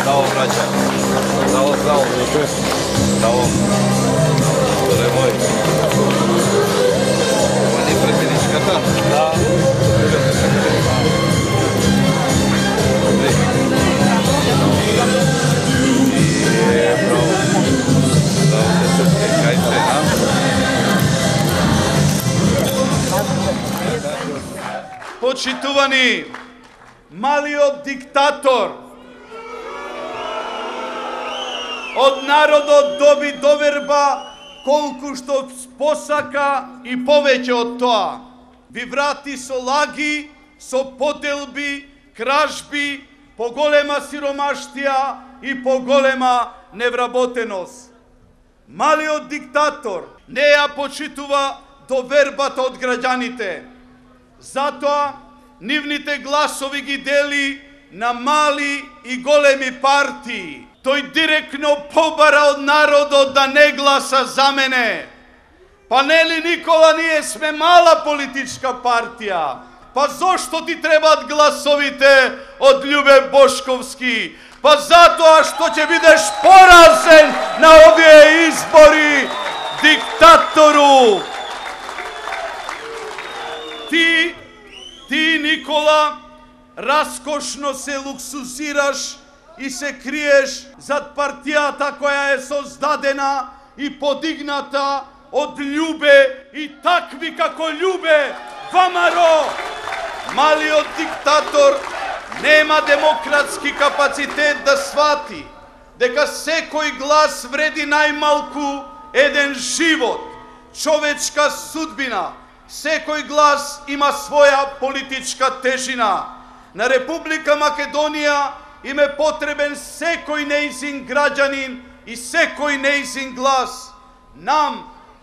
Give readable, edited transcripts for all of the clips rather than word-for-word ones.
Bravo, braća. Bravo. Bravo. To je moj. Ovo je predsjedničkata? Da. Почитувани, малиот диктатор од народот доби доверба колку што посака и повеќе од тоа. Ви врати со лаги, со поделби, кражби, поголема сиромаштија и поголема невработеност. Малиот диктатор не ја почитува довербата од граѓаните. Затоа нивните гласови ги дели на мали и големи партии. Тој директно побара од народот да не гласа за мене. Па нели, Никола, ние сме мала политичка партија. Па зошто ти требаат гласовите од Љубе Бошковски? Па затоа што ќе бидеш поразен на овие избори, диктатору. Ти, Никола, раскошно се луксузираш и се криеш зад партијата која е создадена и подигната од Љубе и такви како Љубе ВМРО. Малиот диктатор нема демократски капацитет да свати дека секој глас вреди најмалку еден живот, човечка судбина. Секој глас има своја политичка тежина. На Република Македонија им е потребен секој нејзин граѓанин и секој нејзин глас. Нам,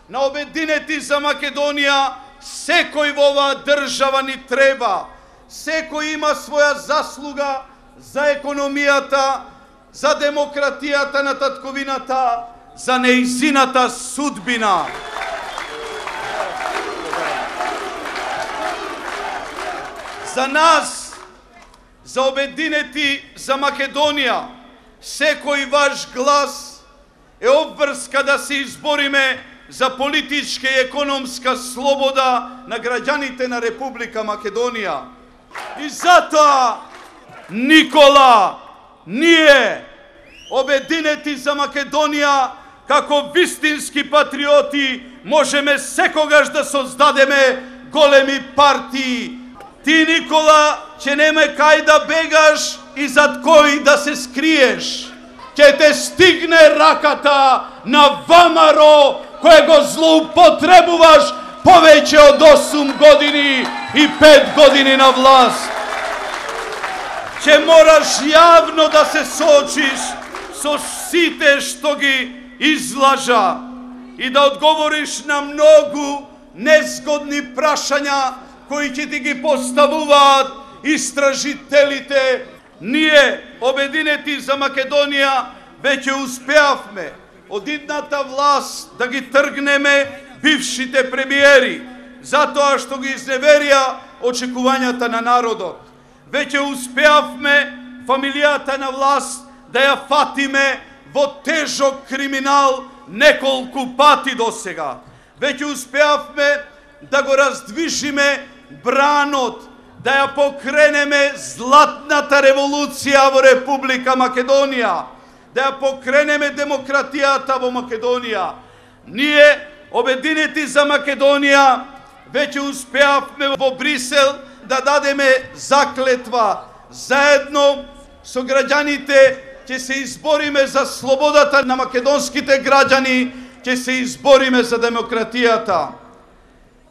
на Обединети за Македонија, секој во оваа држава ни треба. Секој има своја заслуга за економијата, за демократијата на татковината, за нејзината судбина. За нас, за Обединети за Македонија, секој ваш глас е обврска да се избориме за политичка и економска слобода на граѓаните на Република Македонија. И затоа, Никола, ние, Обединети за Македонија, како вистински патриоти, можеме секогаш да создадеме големи партии. Ти, Никола, ќе нема кај да бегаш и зад кој да се скриеш. Ќе те стигне раката на ВМРО, кој го злоупотребуваш повеќе од 8 години и 5 години на власт. Ќе мораш јавно да се соочиш со сите што ги излажа и да одговориш на многу незгодни прашања кои ќе ти ги поставуваат истражителите. Ние, Обединети за Македонија, веќе успеавме од идната власт да ги тргнеме бившите премиери, затоа што ги изневерија очекувањата на народот. Веќе успеавме фамилијата на власт да ја фатиме во тежок криминал неколку пати досега. Веќе успеавме да го раздвижиме бранот, да ја покренеме златната револуција во Република Македонија, да ја покренеме демократијата во Македонија. Ние, Обединети за Македонија, веќе успеавме во Брисел да дадеме заклетва. Заедно со граѓаните ќе се избориме за слободата на македонските граѓани, ќе се избориме за демократијата.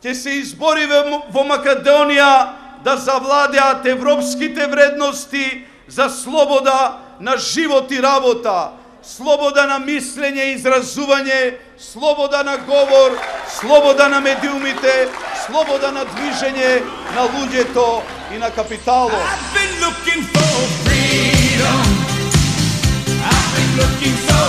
Ќе се избориме во Македонија да завладеат европските вредности за слобода на живот и работа, слобода на мислење и изразување, слобода на говор, слобода на медиумите, слобода на движење на луѓето и на капиталот. I've been looking for freedom. I've been looking for